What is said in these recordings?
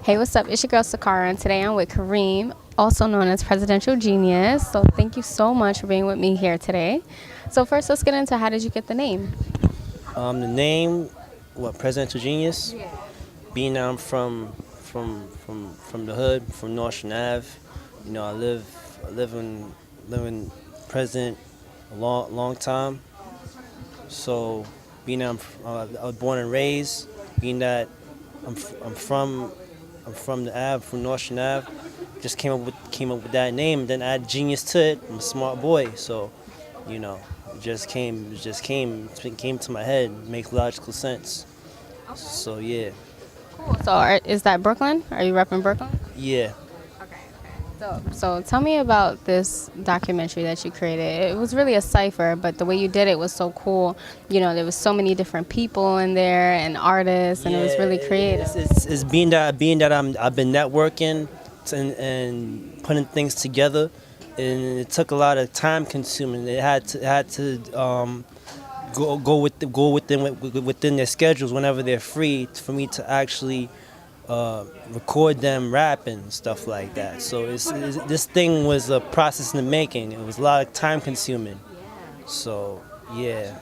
Hey, what's up? It's your girl Sicarah, and today I'm with Kareem, also known as Presidentialgenius. So thank you so much for being with me here today. So first, let's get into how did you get the name? The name, Presidential Genius. Being that I'm from the hood, from North Ave. You know, I live in President a long time. So being that I was born and raised, being that I'm from the Ave, from North Ave. Just came up with that name, and then add genius to it. I'm a smart boy, so you know, it came to my head. Makes logical sense. So yeah, Cool. So is that Brooklyn? Are you repping Brooklyn? yeah. Okay. So tell me about this documentary that you created. It was really a cipher, but the way you did it was so cool. You know, there was so many different people in there and artists, and it was really creative. It's being that I've been networking and putting things together, and it took a lot of time consuming. It had to go within their schedules whenever they're free for me to actually record them rapping and stuff like that. So this thing was a process in the making. It was a lot of time consuming. So yeah.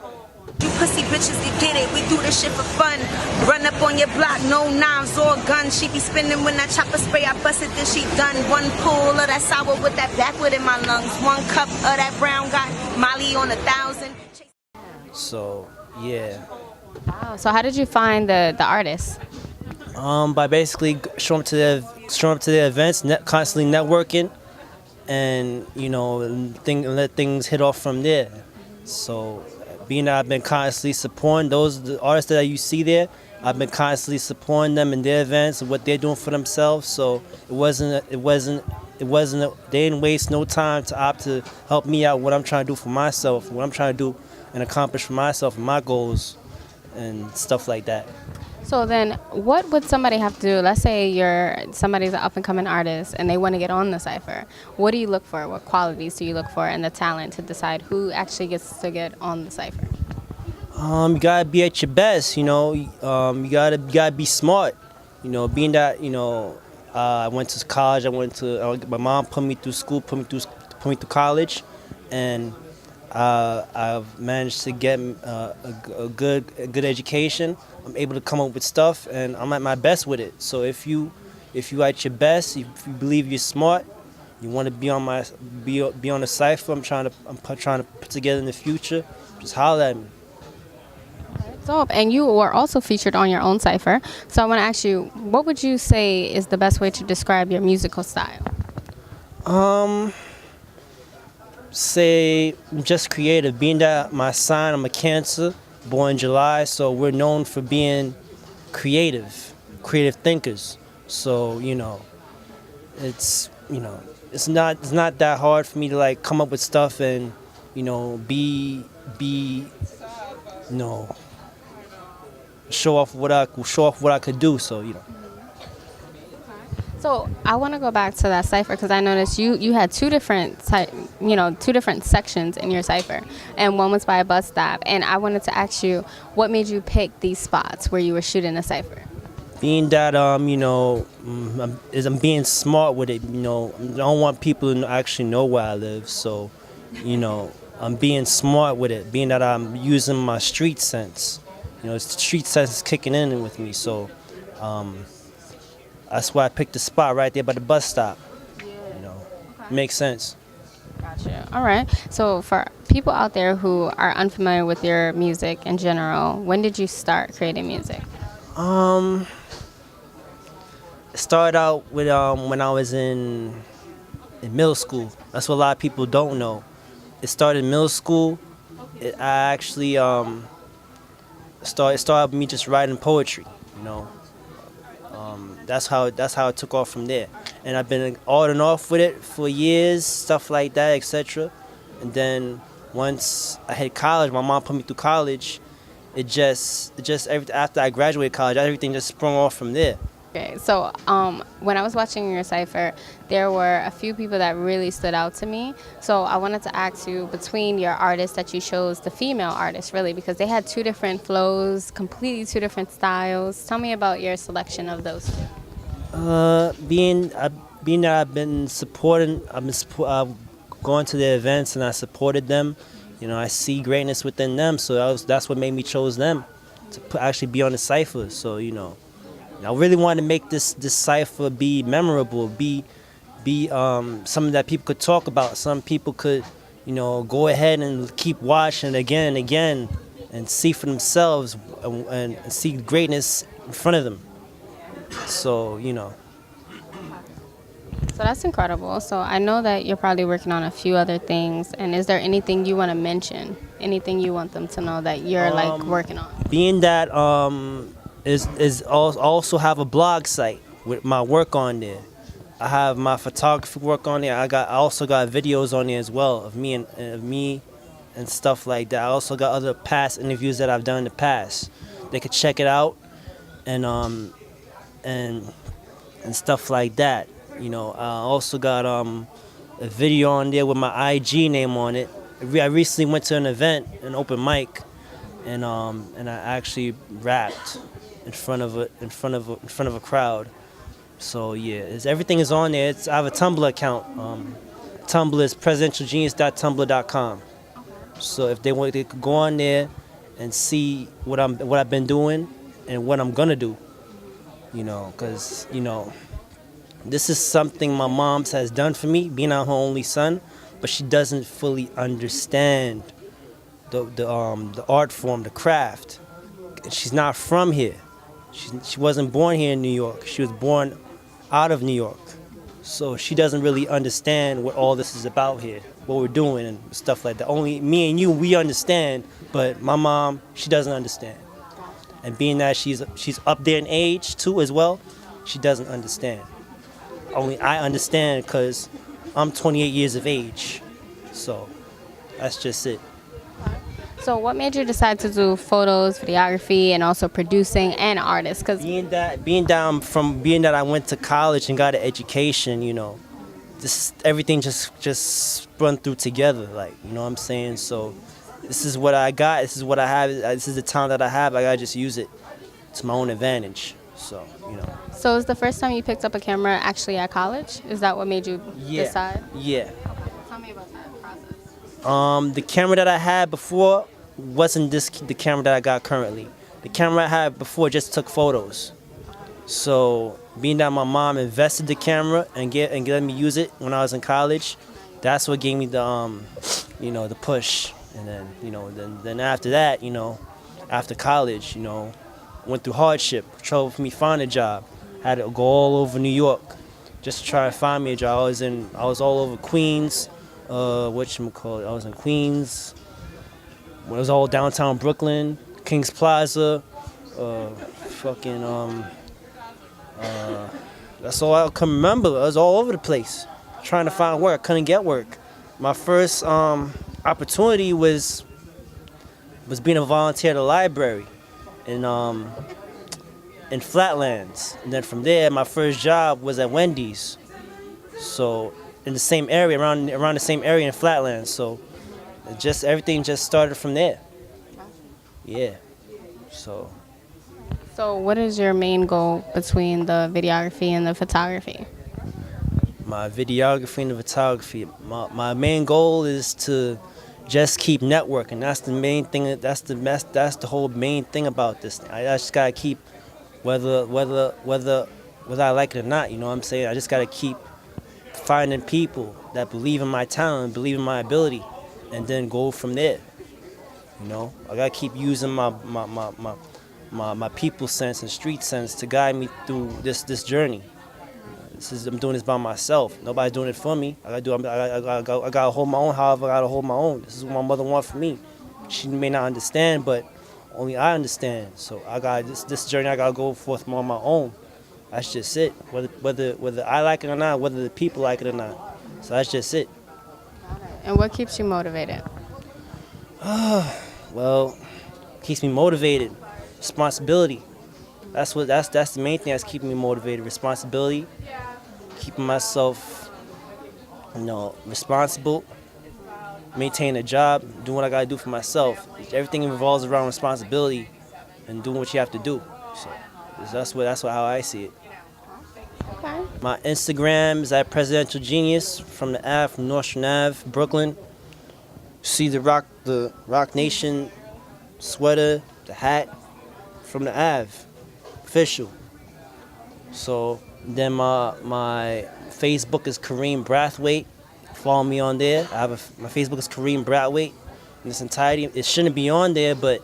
You pussy bitches, you get it. We do this shit for fun. Run up on your block, no knives or guns. She be spinning when that chopper spray. I bust it, then she done. One pull of that sour with that backwood in my lungs. One cup of that brown got Molly on 1,000. So yeah. Wow. So how did you find the artists? By basically showing up to the events, constantly networking, and let things hit off from there. So, being that I've been constantly supporting the artists that you see there, I've been constantly supporting them in their events and what they're doing for themselves. So they didn't waste no time to opt to help me out what I'm trying to do for myself, what I'm trying to do and accomplish for myself and my goals and stuff like that. So then, what would somebody have to do? Let's say somebody's an up-and-coming artist and they want to get on the cipher. What do you look for? What qualities do you look for in the talent to decide who actually gets to get on the cipher? You gotta be at your best. You gotta be smart. Being that I went to college. My mom put me through school, put me through college, and I've managed to get a good education. I'm able to come up with stuff, and I'm at my best with it. So if you at your best, if you believe you're smart, you want to be on the cipher. I'm trying to put together in the future. Just holler at me. So, and you were also featured on your own cipher. So I want to ask you, what would you say is the best way to describe your musical style? Say just creative. Being that my sign, I'm a Cancer, born in July, so we're known for being creative thinkers. So it's not that hard for me to like come up with stuff and be show off what I could do. So So I want to go back to that cipher because I noticed you had two different sections in your cipher, and one was by a bus stop. And I wanted to ask you, what made you pick these spots where you were shooting the cipher? Being that I'm being smart with it. I don't want people to actually know where I live. So, I'm being smart with it. Being that I'm using my street sense. Street sense is kicking in with me. So, that's why I picked the spot right there by the bus stop. Okay. Makes sense. Gotcha. All right. So for people out there who are unfamiliar with your music in general, when did you start creating music? It started out with when I was in middle school. That's what a lot of people don't know. It started in middle school. I actually started with me just writing poetry. That's how it took off from there, and I've been on and off with it for years, stuff like that, etc. And then once I hit college, my mom put me through college. After I graduated college, everything just sprung off from there. Okay, so when I was watching your cipher, there were a few people that really stood out to me. So I wanted to ask you, between your artists that you chose, the female artists really, because they had two different flows, completely two different styles. Tell me about your selection of those two. Being that I've been supporting, I've gone to their events and I supported them. You know, I see greatness within them, so that's what made me chose them to actually be on the cipher. So you know, I really wanted to make this cipher be memorable, be something that people could talk about. Some people could, you know, go ahead and keep watching again and again, and see for themselves and see greatness in front of them. So you know. So that's incredible. So I know that you're probably working on a few other things. And is there anything you want to mention? Anything you want them to know that you're like working on? Being that also have a blog site with my work on there. I have my photography work on there. I also got videos on there as well of me and stuff like that. I also got other past interviews that I've done in the past. They could check it out and stuff like that. You know, I also got a video on there with my IG name on it. I recently went to an event, an open mic, and I actually rapped in front of a crowd. So yeah, everything is on there. I have a Tumblr account. Tumblr is presidentialgenius.tumblr.com. So if they want, they could go on there and see what I've been doing and what I'm gonna do. You know, because you know. This is something my mom has done for me, being her only son, but she doesn't fully understand the art form, the craft. She's not from here. She wasn't born here in New York. She was born out of New York. So she doesn't really understand what all this is about here, what we're doing and stuff like that. Only me and you, we understand, but my mom, she doesn't understand. And being that she's up there in age too as well, she doesn't understand. Only I understand because I'm 28 years of age. So that's just it. So what made you decide to do photos, videography, and also producing and artists? Because being that I went to college and got an education, you know, everything just run through together, like, you know what I'm saying? So this is what I got, this is what I have, this is the talent that I have, I gotta just use it to my own advantage. So, you know. So is the first time you picked up a camera actually at college? Is that what made you decide? Yeah. Tell me about that process. The camera that I had before wasn't the camera that I got currently. The camera I had before just took photos. So being that my mom invested the camera and let me use it when I was in college, that's what gave me the you know, the push. And then, you know, then after that, you know, after college, you know, went through hardship, trouble for me to find a job. Had to go all over New York just to try to find me a job. I was all over Queens, I was in Queens. When it was all downtown Brooklyn, Kings Plaza, that's all I can remember. I was all over the place trying to find work. I couldn't get work. My first opportunity was being a volunteer at a library in Flatlands, and then from there my first job was at Wendy's, so in the same area, around the same area in Flatlands. So everything just started from there. Yeah. So what is your main goal between the videography and the photography? My videography and the photography, my main goal is to just keep networking. That's the main thing. That's the whole main thing about this. I just gotta keep, whether I like it or not. You know what I'm saying? I just gotta keep finding people that believe in my talent, believe in my ability, and then go from there. You know, I gotta keep using my people sense and street sense to guide me through this journey. I'm doing this by myself. Nobody's doing it for me. I gotta hold my own. However, I gotta hold my own. This is what my mother wants for me. She may not understand, but only I understand. So I got this journey. I gotta go forth on my own. That's just it. Whether I like it or not, whether the people like it or not. So that's just it. And what keeps you motivated? Well, keeps me motivated. Responsibility. That's the main thing that's keeping me motivated. Responsibility. Keeping myself, you know, responsible. Maintaining a job. Doing what I gotta do for myself. Everything revolves around responsibility and doing what you have to do. So that's how I see it. My Instagram is at Presidentialgenius from the Ave, from Nostrand Ave, Brooklyn. See the Rock Nation sweater, the hat from the Ave, official. So then my Facebook is Kareem Brathwaite. Follow me on there. My Facebook is Kareem Brathwaite in its entirety. It shouldn't be on there, but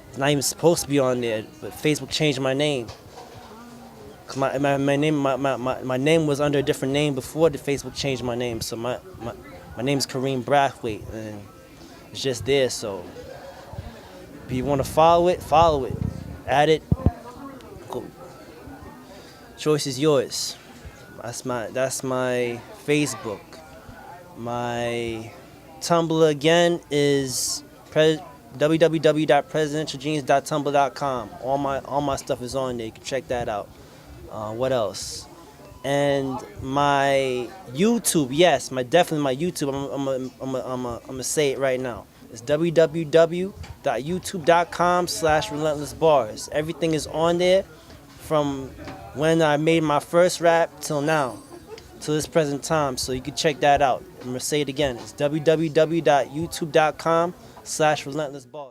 it's not even supposed to be on there. But Facebook changed my name. Cause my name was under a different name before the Facebook changed my name. So my name is Kareem Brathwaite, and it's just there. So if you want to follow it, add it. Go. Choice is yours. That's my Facebook. My Tumblr again is www.presidentialgenius.tumblr.com. All my stuff is on there. You can check that out. What else? And my YouTube, yes, definitely my YouTube. I'm gonna say it right now. It's www.youtube.com/relentlessbars. Everything is on there from when I made my first rap till now, till this present time. So you can check that out. I'm gonna say it again. It's www.youtube.com/relentlessbars.